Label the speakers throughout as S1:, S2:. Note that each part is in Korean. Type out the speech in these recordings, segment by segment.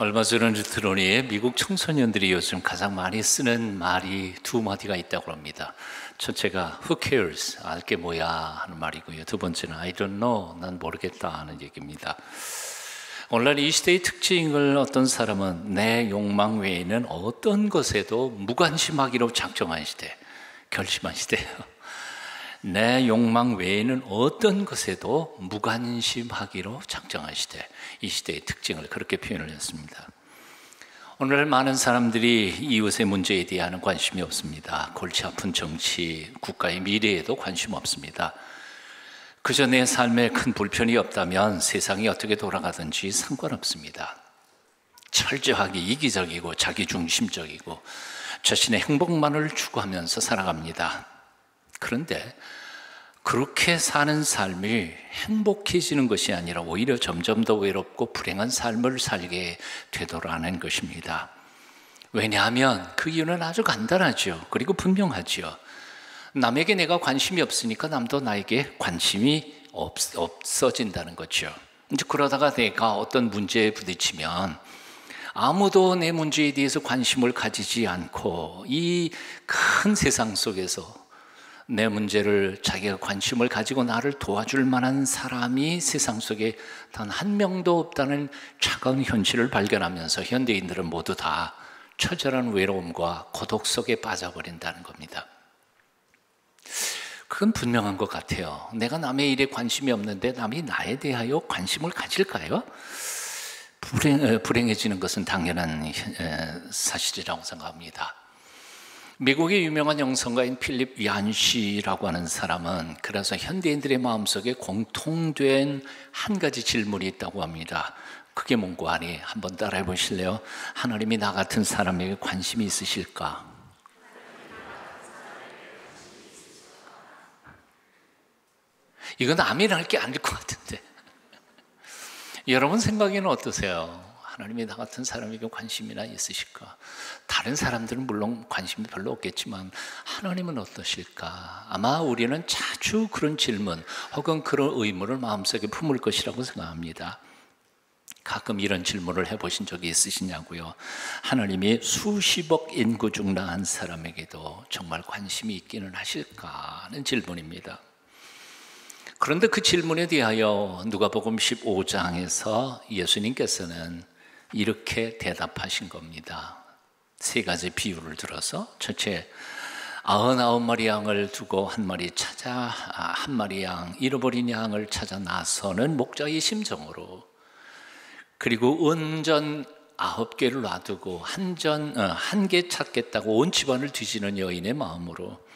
S1: 얼마 전에 들으니 미국 청소년들이 요즘 가장 많이 쓰는 말이 두 마디가 있다고 합니다. 첫째가 Who cares? 알게 뭐야 하는 말이고요. 두 번째는 I don't know. 난 모르겠다 하는 얘기입니다. 오늘날 이 시대의 특징을 어떤 사람은 내 욕망 외에는 어떤 것에도 무관심하기로 작정한 시대, 결심한 시대예요. 내 욕망 외에는 어떤 것에도 무관심하기로 작정한 시대, 이 시대의 특징을 그렇게 표현을 했습니다. 오늘날 많은 사람들이 이웃의 문제에 대한 관심이 없습니다. 골치 아픈 정치, 국가의 미래에도 관심 없습니다. 그저 내 삶에 큰 불편이 없다면 세상이 어떻게 돌아가든지 상관없습니다. 철저하게 이기적이고 자기중심적이고 자신의 행복만을 추구하면서 살아갑니다. 그런데 그렇게 사는 삶이 행복해지는 것이 아니라 오히려 점점 더 외롭고 불행한 삶을 살게 되더라는 것입니다. 왜냐하면 그 이유는 아주 간단하죠. 그리고 분명하죠. 남에게 내가 관심이 없으니까 남도 나에게 관심이 없어진다는 거죠. 이제 그러다가 내가 어떤 문제에 부딪히면 아무도 내 문제에 대해서 관심을 가지지 않고 이 큰 세상 속에서 내 문제를 자기가 관심을 가지고 나를 도와줄 만한 사람이 세상 속에 단 한 명도 없다는 차가운 현실을 발견하면서 현대인들은 모두 다 처절한 외로움과 고독 속에 빠져버린다는 겁니다. 그건 분명한 것 같아요. 내가 남의 일에 관심이 없는데 남이 나에 대하여 관심을 가질까요? 불행해지는 것은 당연한 사실이라고 생각합니다. 미국의 유명한 영성가인 필립 얀시라고 하는 사람은 그래서 현대인들의 마음속에 공통된 한 가지 질문이 있다고 합니다. 그게 뭔고 하니 한번 따라해 보실래요? 하나님이 나 같은 사람에게 관심이 있으실까? 이건 아멘할 게 아닐 것 같은데 여러분 생각에는 어떠세요? 하나님이 나 같은 사람에게 관심이나 있으실까? 다른 사람들은 물론 관심이 별로 없겠지만 하나님은 어떠실까? 아마 우리는 자주 그런 질문 혹은 그런 의문을 마음속에 품을 것이라고 생각합니다. 가끔 이런 질문을 해보신 적이 있으시냐고요? 하나님이 수십억 인구 중 나 한 사람에게도 정말 관심이 있기는 하실까 하는 질문입니다. 그런데 그 질문에 대하여 누가복음 15장에서 예수님께서는 이렇게 대답하신 겁니다. 세 가지 비유를 들어서 첫째, 99마리 양을 두고 한 마리 양 잃어버린 양을 찾아 나서는 목자의 심정으로, 그리고 은전 9개를 놔두고 한 개 찾겠다고 온 집안을 뒤지는 여인의 마음으로,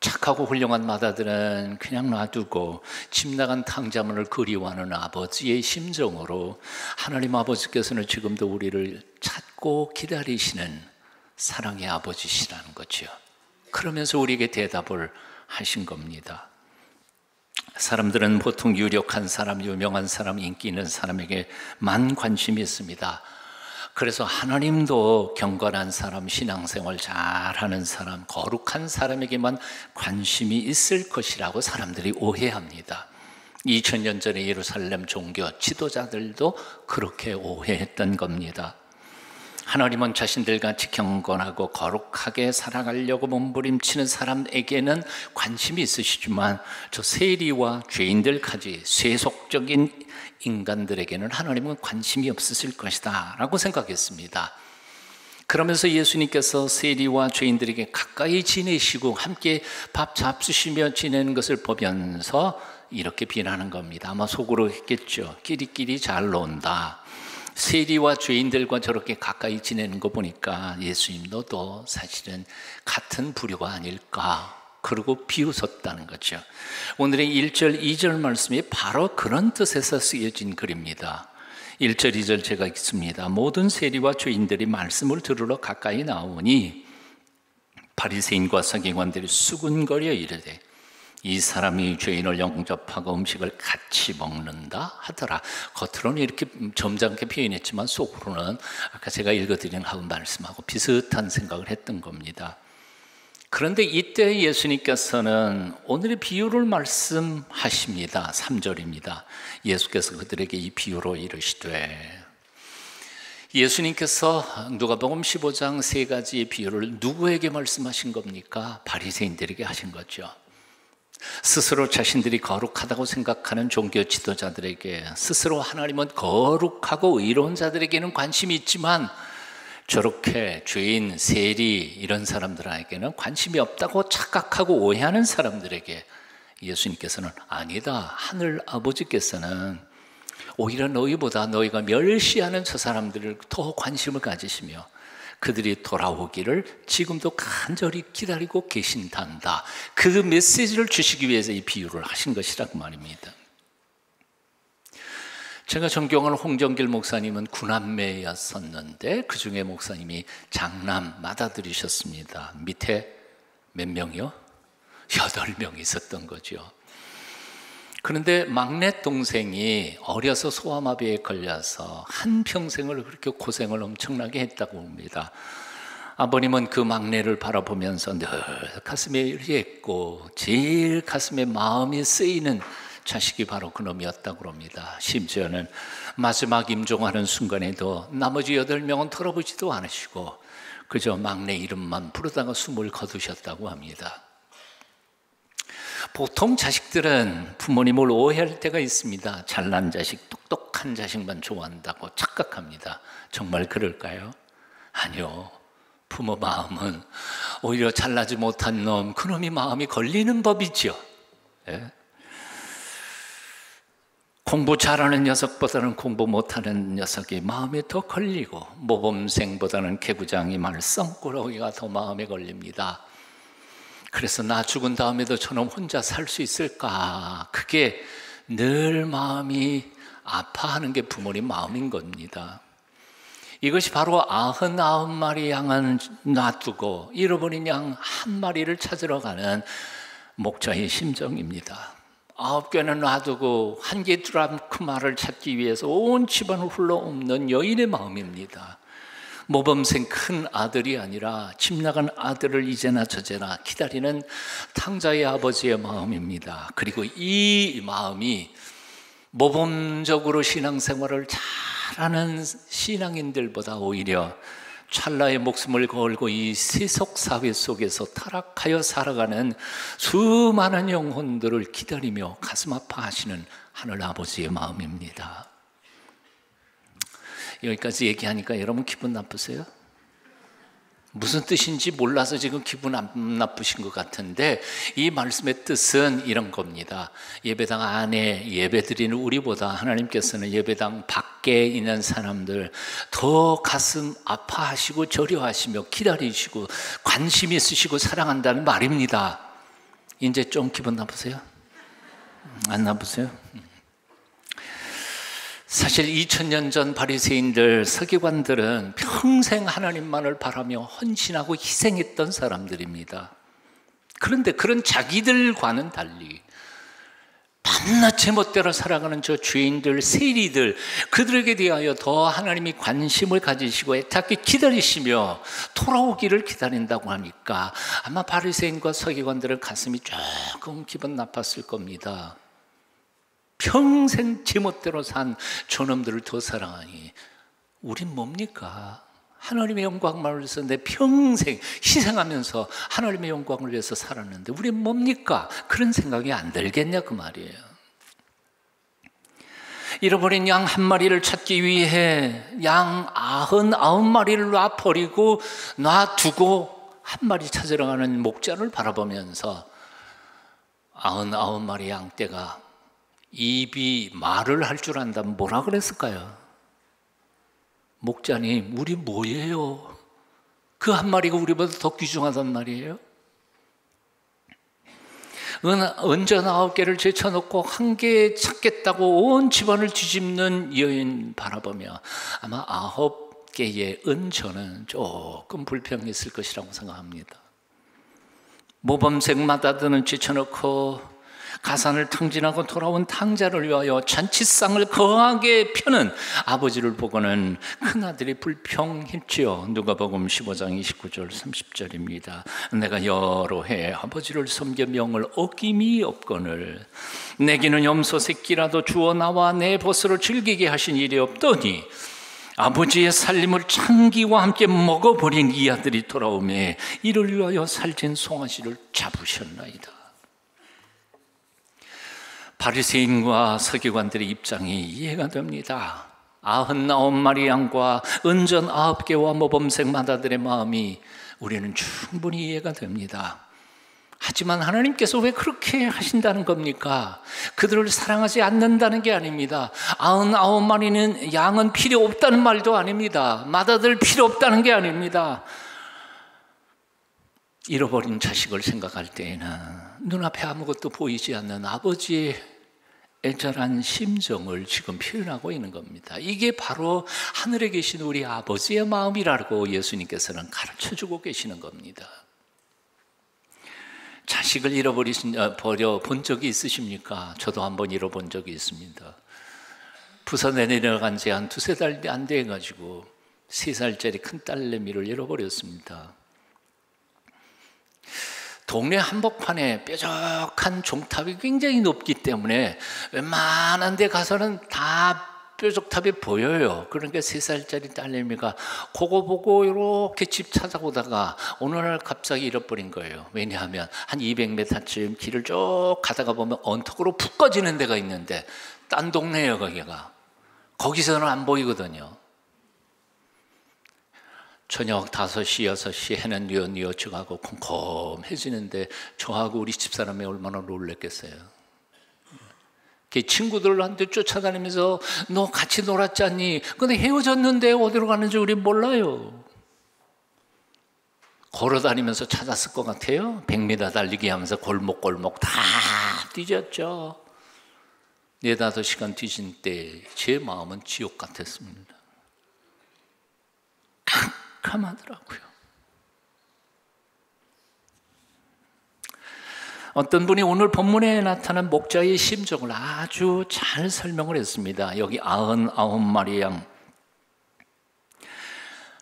S1: 착하고 훌륭한 마다들은 그냥 놔두고 집 나간 탕자문을 그리워하는 아버지의 심정으로 하나님 아버지께서는 지금도 우리를 찾고 기다리시는 사랑의 아버지시라는 거죠. 그러면서 우리에게 대답을 하신 겁니다. 사람들은 보통 유력한 사람, 유명한 사람, 인기 있는 사람에게만 관심이 있습니다. 그래서 하나님도 경건한 사람, 신앙생활 잘하는 사람, 거룩한 사람에게만 관심이 있을 것이라고 사람들이 오해합니다. 2000년 전에 예루살렘 종교 지도자들도 그렇게 오해했던 겁니다. 하나님은 자신들같이 경건하고 거룩하게 살아가려고 몸부림치는 사람에게는 관심이 있으시지만 저 세리와 죄인들까지 세속적인 인간들에게는 하나님은 관심이 없으실 것이다 라고 생각했습니다. 그러면서 예수님께서 세리와 죄인들에게 가까이 지내시고 함께 밥 잡수시며 지내는 것을 보면서 이렇게 비난하는 겁니다. 아마 속으로 했겠죠. 끼리끼리 잘 논다. 세리와 죄인들과 저렇게 가까이 지내는 거 보니까 예수님 너도 사실은 같은 부류가 아닐까, 그러고 비웃었다는 거죠. 오늘의 1절, 2절 말씀이 바로 그런 뜻에서 쓰여진 글입니다. 1절, 2절 제가 읽습니다. 모든 세리와 죄인들이 말씀을 들으러 가까이 나오니 바리새인과 서기관들이 수군거려 이르되 이 사람이 죄인을 영접하고 음식을 같이 먹는다 하더라. 겉으로는 이렇게 점잖게 표현했지만 속으로는 아까 제가 읽어드린 말씀하고 비슷한 생각을 했던 겁니다. 그런데 이때 예수님께서는 오늘의 비유를 말씀하십니다. 3절입니다. 예수께서 그들에게 이 비유로 이르시되 예수님께서 누가복음 15장 세 가지의 비유를 누구에게 말씀하신 겁니까? 바리새인들에게 하신 거죠. 스스로 자신들이 거룩하다고 생각하는 종교 지도자들에게, 스스로 하나님은 거룩하고 의로운 자들에게는 관심이 있지만 저렇게 죄인, 세리 이런 사람들에게는 관심이 없다고 착각하고 오해하는 사람들에게 예수님께서는 아니다, 하늘 아버지께서는 오히려 너희보다 너희가 멸시하는 저 사람들을 더 관심을 가지시며 그들이 돌아오기를 지금도 간절히 기다리고 계신단다. 그 메시지를 주시기 위해서 이 비유를 하신 것이라고 말입니다. 제가 존경하는 홍정길 목사님은 9남매였었는데 그 중에 목사님이 장남 맏아들이셨습니다. 밑에 몇 명이요? 8명 있었던 거죠. 그런데 막내 동생이 어려서 소아마비에 걸려서 한평생을 그렇게 고생을 엄청나게 했다고 봅니다. 아버님은 그 막내를 바라보면서 늘 가슴에 일했고 제일 가슴에 마음이 쓰이는 자식이 바로 그놈이었다고 합니다. 심지어는 마지막 임종하는 순간에도 나머지 8명은 돌아보지도 않으시고 그저 막내 이름만 부르다가 숨을 거두셨다고 합니다. 보통 자식들은 부모님을 오해할 때가 있습니다. 잘난 자식, 똑똑한 자식만 좋아한다고 착각합니다. 정말 그럴까요? 아니요. 부모 마음은 오히려 잘나지 못한 놈, 그놈이 마음이 걸리는 법이죠. 예? 공부 잘하는 녀석보다는 공부 못하는 녀석이 마음에 더 걸리고 모범생보다는 개구장이 말썽꾸러기가 더 마음에 걸립니다. 그래서 나 죽은 다음에도 저놈 혼자 살 수 있을까? 그게 늘 마음이 아파하는 게 부모님 마음인 겁니다. 이것이 바로 99마리 양을 놔두고 잃어버린 양 한 마리를 찾으러 가는 목자의 심정입니다. 9개는 놔두고 한 개 드라크마를 찾기 위해서 온 집안을 훌러엎는 여인의 마음입니다. 모범생 큰 아들이 아니라 집 나간 아들을 이제나 저제나 기다리는 탕자의 아버지의 마음입니다. 그리고 이 마음이 모범적으로 신앙생활을 잘하는 신앙인들보다 오히려 찰나의 목숨을 걸고 이 세속사회 속에서 타락하여 살아가는 수많은 영혼들을 기다리며 가슴 아파하시는 하늘 아버지의 마음입니다. 여기까지 얘기하니까 여러분 기분 나쁘세요? 무슨 뜻인지 몰라서 지금 기분 안 나쁘신 것 같은데 이 말씀의 뜻은 이런 겁니다. 예배당 안에 예배드리는 우리보다 하나님께서는 예배당 밖에 있는 사람들 더 가슴 아파하시고 절여하시며 기다리시고 관심 있으시고 사랑한다는 말입니다. 이제 좀 기분 나쁘세요? 안 나쁘세요? 사실 2000년 전 바리새인들, 서기관들은 평생 하나님만을 바라며 헌신하고 희생했던 사람들입니다. 그런데 그런 자기들과는 달리 밤낮 제멋대로 살아가는 저 죄인들, 세리들, 그들에게 대하여 더 하나님이 관심을 가지시고 애타게 기다리시며 돌아오기를 기다린다고 하니까 아마 바리새인과 서기관들은 가슴이 조금 기분 나빴을 겁니다. 평생 제멋대로 산 저놈들을 더 사랑하니 우린 뭡니까? 하나님의 영광을 위해서 내 평생 희생하면서 하나님의 영광을 위해서 살았는데 우린 뭡니까? 그런 생각이 안 들겠냐 그 말이에요. 잃어버린 양 한 마리를 찾기 위해 양 99마리를 놔두고 한 마리 찾으러 가는 목자를 바라보면서 99마리 양떼가 입이 말을 할 줄 안다면 뭐라 그랬을까요? 목자님, 우리 뭐예요? 그 한 마리가 우리보다 더 귀중하단 말이에요? 은전 9개를 제쳐놓고 한 개 찾겠다고 온 집안을 뒤집는 여인 바라보며 아마 9개의 은전은 조금 불평했을 것이라고 생각합니다. 모범생마다 드는 제쳐놓고 가산을 탕진하고 돌아온 탕자를 위하여 잔치상을 거하게 펴는 아버지를 보고는 큰아들이 불평했지요. 누가복음 15장 29절 30절입니다. 내가 여러 해 아버지를 섬겨 명을 어김이 없거늘 내게는 염소 새끼라도 주어 나와 내 벗으로 즐기게 하신 일이 없더니 아버지의 살림을 창기와 함께 먹어버린 이 아들이 돌아오매 이를 위하여 살찐 송아지를 잡으셨나이다. 바리새인과 서기관들의 입장이 이해가 됩니다. 99마리 양과 은전 9개와 모범생 마다들의 마음이 우리는 충분히 이해가 됩니다. 하지만 하나님께서 왜 그렇게 하신다는 겁니까? 그들을 사랑하지 않는다는 게 아닙니다. 99마리는 양은 필요 없다는 말도 아닙니다. 마다들 필요 없다는 게 아닙니다. 잃어버린 자식을 생각할 때에는 눈앞에 아무것도 보이지 않는 아버지의 애절한 심정을 지금 표현하고 있는 겁니다. 이게 바로 하늘에 계신 우리 아버지의 마음이라고 예수님께서는 가르쳐주고 계시는 겁니다. 자식을 버려본 적이 있으십니까? 저도 한번 잃어본 적이 있습니다. 부산에 내려간 지 한 2-3달 안 돼가지고 3살짜리 큰 딸내미를 잃어버렸습니다. 동네 한복판에 뾰족한 종탑이 굉장히 높기 때문에 웬만한 데 가서는 다 뾰족탑이 보여요. 그러니까 3살짜리 딸내미가 그거 보고 이렇게 집 찾아보다가 어느 날 갑자기 잃어버린 거예요. 왜냐하면 한 200m쯤 길을 쭉 가다가 보면 언덕으로 푹 꺼지는 데가 있는데 딴 동네예요. 거기서는 안 보이거든요. 저녁 5시, 6시 해는 뉘어뉘어져가고 컴컴해지는데 저하고 우리 집사람이 얼마나 놀랬겠어요. 친구들한테 쫓아다니면서 너 같이 놀았지 않니? 근데 헤어졌는데 어디로 가는지 우린 몰라요. 걸어다니면서 찾았을 것 같아요. 100m 달리기 하면서 골목골목 다 뒤졌죠. 4-5시간 뒤진 때 제 마음은 지옥 같았습니다. 깜깜하더라고요. 어떤 분이 오늘 본문에 나타난 목자의 심정을 아주 잘 설명을 했습니다. 여기 99마리 양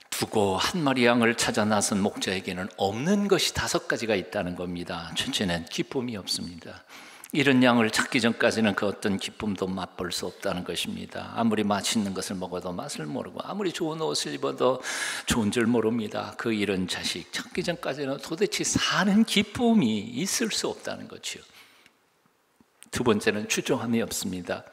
S1: 두고 1마리 양을 찾아 나선 목자에게는 없는 것이 5가지가 있다는 겁니다. 첫째는 기쁨이 없습니다. 이런 양을 찾기 전까지는 그 어떤 기쁨도 맛볼 수 없다는 것입니다. 아무리 맛있는 것을 먹어도 맛을 모르고 아무리 좋은 옷을 입어도 좋은 줄 모릅니다. 그 이런 자식 찾기 전까지는 도대체 사는 기쁨이 있을 수 없다는 거죠. 2번째는 추종함이 없습니다.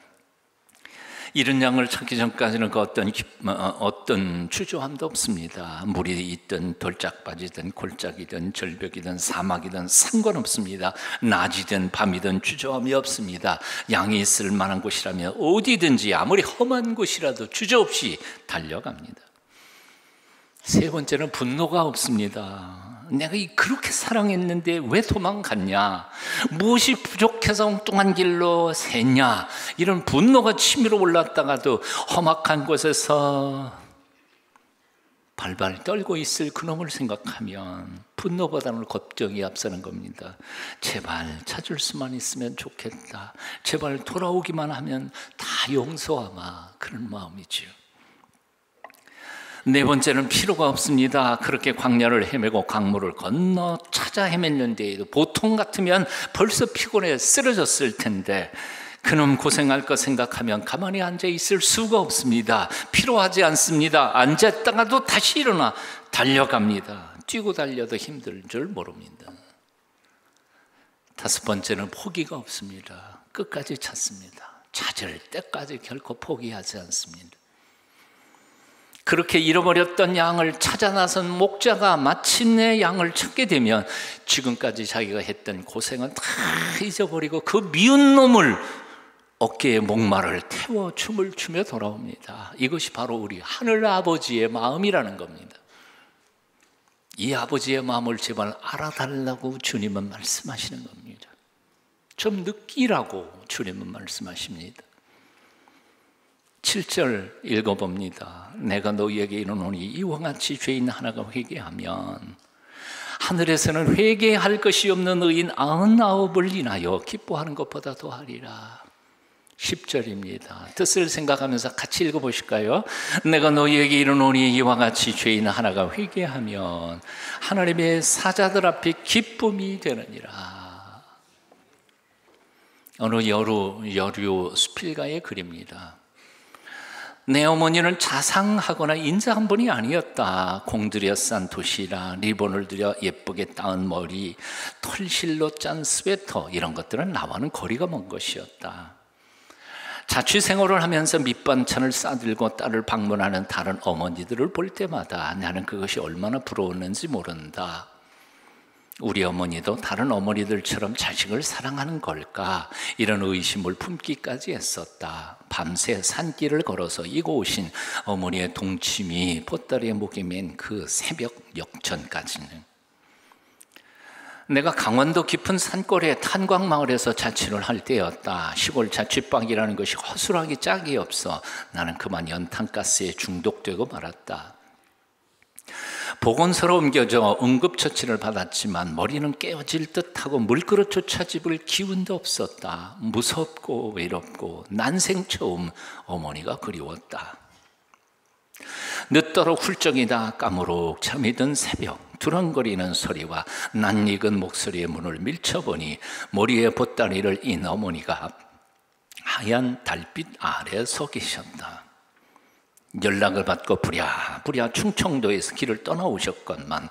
S1: 이런 양을 찾기 전까지는 그 어떤 추조함도 없습니다. 물이 있든 돌짝 빠지든 골짜기든 절벽이든 사막이든 상관없습니다. 낮이든 밤이든 추조함이 없습니다. 양이 있을 만한 곳이라면 어디든지 아무리 험한 곳이라도 주저없이 달려갑니다. 3번째는 분노가 없습니다. 내가 그렇게 사랑했는데 왜 도망갔냐? 무엇이 부족해서 엉뚱한 길로 샜냐? 이런 분노가 치밀어 올랐다가도 험악한 곳에서 발발 떨고 있을 그놈을 생각하면 분노보다는 걱정이 앞서는 겁니다. 제발 찾을 수만 있으면 좋겠다. 제발 돌아오기만 하면 다 용서하마. 그런 마음이죠. 4번째는 필요가 없습니다. 그렇게 광야를 헤매고 강물을 건너 찾아 헤맸는데 보통 같으면 벌써 피곤해 쓰러졌을 텐데 그놈 고생할 거 생각하면 가만히 앉아 있을 수가 없습니다. 필요하지 않습니다. 앉았다가도 다시 일어나 달려갑니다. 뛰고 달려도 힘들 줄 모릅니다. 5번째는 포기가 없습니다. 끝까지 찾습니다. 찾을 때까지 결코 포기하지 않습니다. 그렇게 잃어버렸던 양을 찾아 나선 목자가 마침내 양을 찾게 되면 지금까지 자기가 했던 고생은 다 잊어버리고 그 미운 놈을 어깨에 목마를 태워 춤을 추며 돌아옵니다. 이것이 바로 우리 하늘 아버지의 마음이라는 겁니다. 이 아버지의 마음을 제발 알아달라고 주님은 말씀하시는 겁니다. 좀 느끼라고 주님은 말씀하십니다. 7절 읽어봅니다. 내가 너희에게 이르노니 이와 같이 죄인 하나가 회개하면 하늘에서는 회개할 것이 없는 의인 99을 인하여 기뻐하는 것보다 더하리라. 10절입니다. 뜻을 생각하면서 같이 읽어보실까요? 내가 너희에게 이르노니 이와 같이 죄인 하나가 회개하면 하나님의 사자들 앞에 기쁨이 되느니라. 어느 여류 수필가의 글입니다. 내 어머니는 자상하거나 인자한 분이 아니었다. 공들여 싼 도시락, 리본을 들여 예쁘게 따은 머리, 털실로 짠 스웨터, 이런 것들은 나와는 거리가 먼 것이었다. 자취 생활을 하면서 밑반찬을 싸들고 딸을 방문하는 다른 어머니들을 볼 때마다 나는 그것이 얼마나 부러웠는지 모른다. 우리 어머니도 다른 어머니들처럼 자식을 사랑하는 걸까? 이런 의심을 품기까지 했었다. 밤새 산길을 걸어서 이고 오신 어머니의 동침이 보따리에 목에 맨 그 새벽 역전까지는, 내가 강원도 깊은 산골의 탄광마을에서 자취를 할 때였다. 시골 자취방이라는 것이 허술하기 짝이 없어 나는 그만 연탄가스에 중독되고 말았다. 보건소로 옮겨져 응급처치를 받았지만 머리는 깨어질 듯하고 물그릇조차 집을 기운도 없었다. 무섭고 외롭고 난생 처음 어머니가 그리웠다. 늦도록 훌쩍이다 까무룩 잠이 든 새벽, 두렁거리는 소리와 낯익은 목소리의 문을 밀쳐보니 머리에 보따리를 인 어머니가 하얀 달빛 아래 서 계셨다. 연락을 받고 부랴부랴 충청도에서 길을 떠나오셨건만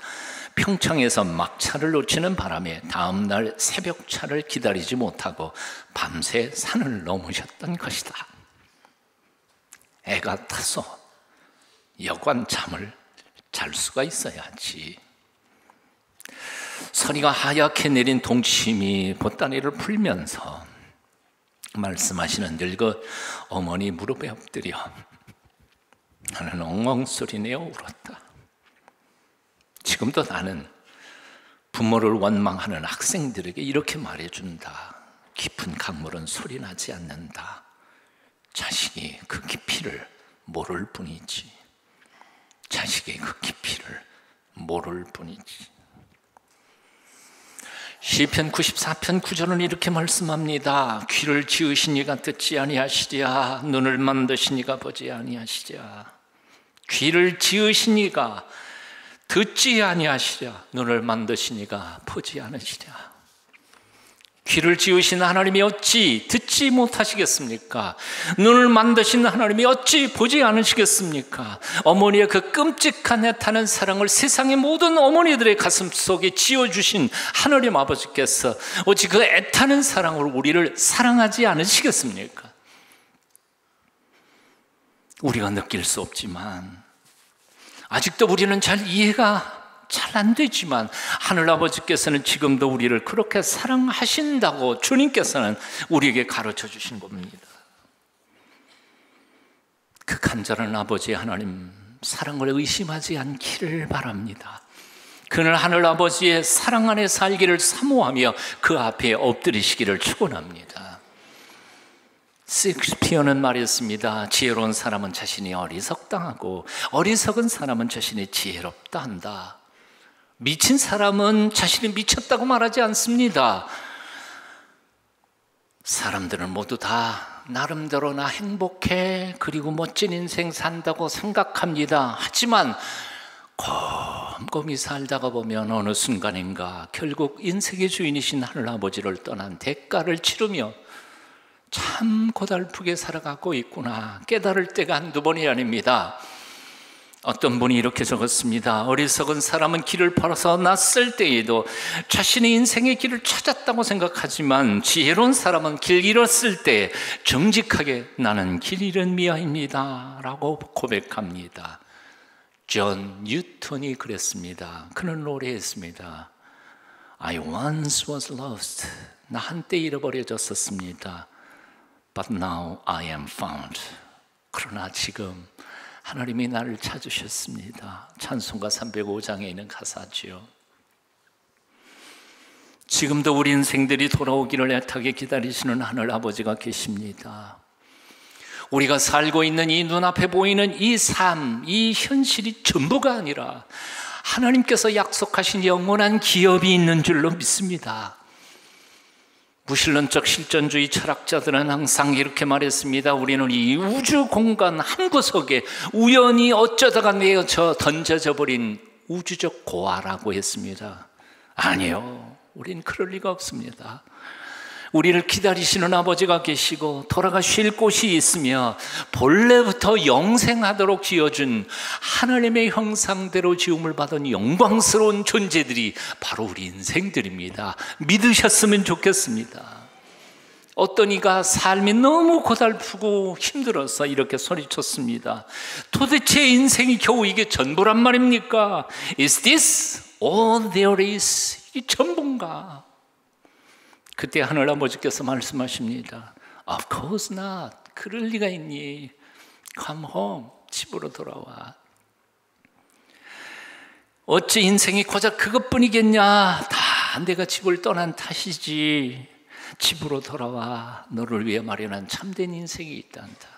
S1: 평창에서 막차를 놓치는 바람에 다음날 새벽차를 기다리지 못하고 밤새 산을 넘으셨던 것이다. 애가 타서 여관 잠을 잘 수가 있어야지. 소리가 하얗게 내린 동침이 보따리를 풀면서 말씀하시는 늙은 어머니 무릎에 엎드려 나는 엉엉 소리내어 울었다. 지금도 나는 부모를 원망하는 학생들에게 이렇게 말해준다. 깊은 강물은 소리나지 않는다. 자식이 그 깊이를 모를 뿐이지. 자식의 그 깊이를 모를 뿐이지. 시편 94편 9절은 이렇게 말씀합니다. 귀를 지으신 이가 듣지 아니하시랴, 눈을 만드신 이가 보지 아니하시랴. 귀를 지으신 이가 듣지 아니하시랴, 눈을 만드신 이가 보지 않으시랴. 귀를 지으신 하나님이 어찌 듣지 못하시겠습니까? 눈을 만드신 하나님이 어찌 보지 않으시겠습니까? 어머니의 그 끔찍한 애타는 사랑을 세상의 모든 어머니들의 가슴 속에 지어주신 하나님 아버지께서 어찌 그 애타는 사랑으로 우리를 사랑하지 않으시겠습니까? 우리가 느낄 수 없지만, 아직도 우리는 잘 이해가 잘 안 되지만 하늘아버지께서는 지금도 우리를 그렇게 사랑하신다고 주님께서는 우리에게 가르쳐 주신 겁니다. 그 간절한 아버지 하나님 사랑을 의심하지 않기를 바랍니다. 그는 하늘아버지의 사랑 안에 살기를 사모하며 그 앞에 엎드리시기를 축원합니다. 셰익스피어는 말했습니다. 지혜로운 사람은 자신이 어리석다 하고 어리석은 사람은 자신이 지혜롭다 한다. 미친 사람은 자신이 미쳤다고 말하지 않습니다. 사람들은 모두 다 나름대로 나 행복해, 그리고 멋진 인생 산다고 생각합니다. 하지만 곰곰이 살다가 보면 어느 순간인가 결국 인생의 주인이신 하늘아버지를 떠난 대가를 치르며 참 고달프게 살아가고 있구나 깨달을 때가 한두 번이 아닙니다. 어떤 분이 이렇게 적었습니다. 어리석은 사람은 길을 벌어서 낯설 때에도 자신의 인생의 길을 찾았다고 생각하지만 지혜로운 사람은 길 잃었을 때 정직하게 나는 길 잃은 미아입니다 라고 고백합니다. 존 뉴턴이 그랬습니다. 그는 노래했습니다. I once was lost. 나 한때 잃어버려졌었습니다. But now I am found. 그러나 지금 하나님이 나를 찾으셨습니다. 찬송가 305장에 있는 가사지요. 지금도 우리 인생들이 돌아오기를 애타게 기다리시는 하늘 아버지가 계십니다. 우리가 살고 있는 이 눈앞에 보이는 이 삶, 이 현실이 전부가 아니라 하나님께서 약속하신 영원한 기업이 있는 줄로 믿습니다. 무신론적 실존주의 철학자들은 항상 이렇게 말했습니다. 우리는 이 우주 공간 한 구석에 우연히 어쩌다가 내어져 던져져 버린 우주적 고아라고 했습니다. 아니요, 우린 그럴 리가 없습니다. 우리를 기다리시는 아버지가 계시고 돌아가 쉴 곳이 있으며 본래부터 영생하도록 지어준 하나님의 형상대로 지음을 받은 영광스러운 존재들이 바로 우리 인생들입니다. 믿으셨으면 좋겠습니다. 어떤 이가 삶이 너무 고달프고 힘들어서 이렇게 소리쳤습니다. 도대체 인생이 겨우 이게 전부란 말입니까? Is this all there is? 이 전부인가? 그때 하늘아버지께서 말씀하십니다. Of course not. 그럴 리가 있니? Come home. 집으로 돌아와. 어찌 인생이 고작 그것뿐이겠냐? 다 내가 집을 떠난 탓이지. 집으로 돌아와. 너를 위해 마련한 참된 인생이 있단다.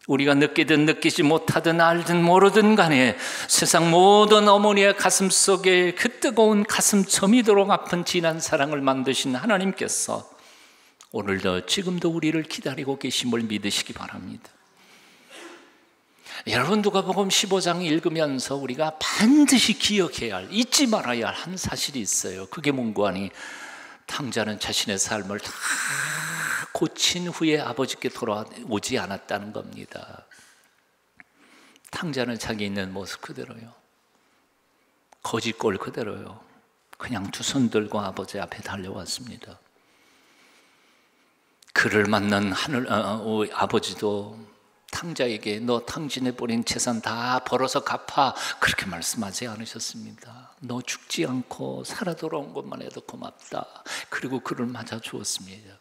S1: 우리가 느끼든 느끼지 못하든 알든 모르든 간에 세상 모든 어머니의 가슴 속에 그 뜨거운 가슴 저미도록 아픈 진한 사랑을 만드신 하나님께서 오늘도 지금도 우리를 기다리고 계심을 믿으시기 바랍니다. 여러분, 누가복음 15장 읽으면서 우리가 반드시 기억해야 할, 잊지 말아야 할 한 사실이 있어요. 그게 뭔고 하니 탕자는 자신의 삶을 다 고친 후에 아버지께 돌아오지 않았다는 겁니다. 탕자는 자기 있는 모습 그대로요. 거짓골 그대로요. 그냥 두 손 들고 아버지 앞에 달려왔습니다. 그를 만난 아버지도 탕자에게 너 탕진해 버린 재산 다 벌어서 갚아, 그렇게 말씀하지 않으셨습니다. 너 죽지 않고 살아 돌아온 것만 해도 고맙다. 그리고 그를 맞아 주었습니다.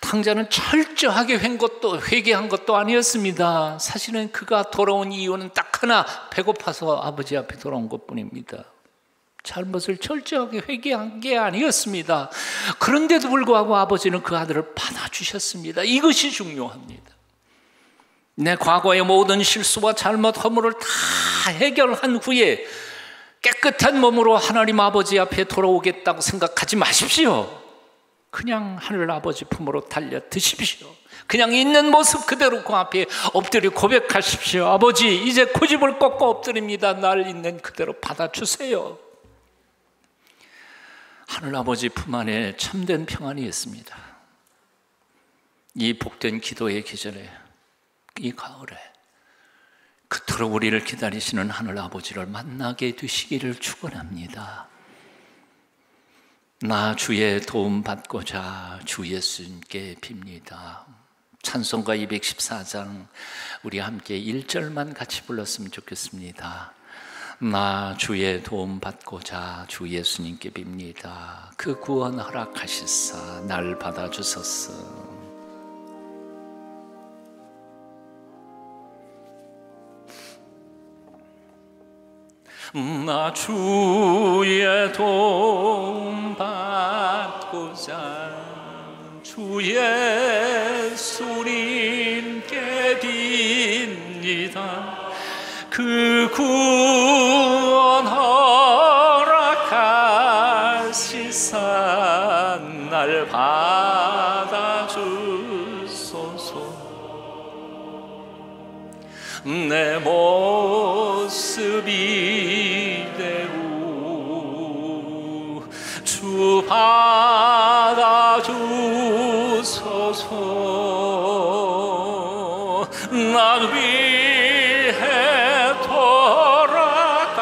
S1: 탕자는 철저하게 회개한 것도 아니었습니다. 사실은 그가 돌아온 이유는 딱 하나, 배고파서 아버지 앞에 돌아온 것뿐입니다. 잘못을 철저하게 회개한 게 아니었습니다. 그런데도 불구하고 아버지는 그 아들을 받아주셨습니다. 이것이 중요합니다. 내 과거의 모든 실수와 잘못, 허물을 다 해결한 후에 깨끗한 몸으로 하나님 아버지 앞에 돌아오겠다고 생각하지 마십시오. 그냥 하늘 아버지 품으로 달려 드십시오. 그냥 있는 모습 그대로 그 앞에 엎드려 고백하십시오. 아버지, 이제 고집을 꺾고 엎드립니다. 날 있는 그대로 받아주세요. 하늘 아버지 품 안에 참된 평안이 있습니다. 이 복된 기도의 계절에, 이 가을에 그토록 우리를 기다리시는 하늘 아버지를 만나게 되시기를 축원합니다. 나 주의 도움 받고자 주 예수님께 빕니다. 찬송가 214장 우리 함께 1절만 같이 불렀으면 좋겠습니다. 나 주의 도움 받고자 주 예수님께 빕니다. 그 구원 허락하시사 날 받아주소서. 나 주의 도움 받고자 주 예수님께 빕니다. 그 구원 허락하시사 날 받아주소서. 내 모습이 되오 주 받아주소서. 날 위해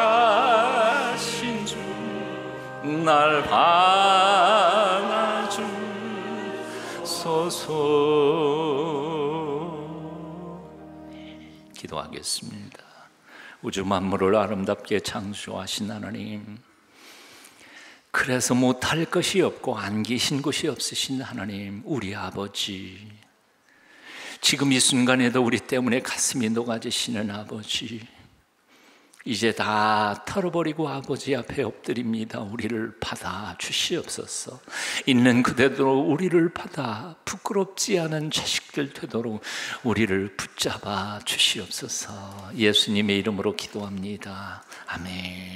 S1: 돌아가신 주 날 받아주소서. 기도하겠습니다. 우주 만물을 아름답게 창조하신 하나님, 그래서 못할 것이 없고 안 계신 곳이 없으신 하나님, 우리 아버지, 지금 이 순간에도 우리 때문에 가슴이 녹아지시는 아버지, 이제 다 털어버리고 아버지 앞에 엎드립니다. 우리를 받아 주시옵소서. 있는 그대로 우리를 받아 부끄럽지 않은 자식들 되도록 우리를 붙잡아 주시옵소서. 예수님의 이름으로 기도합니다. 아멘.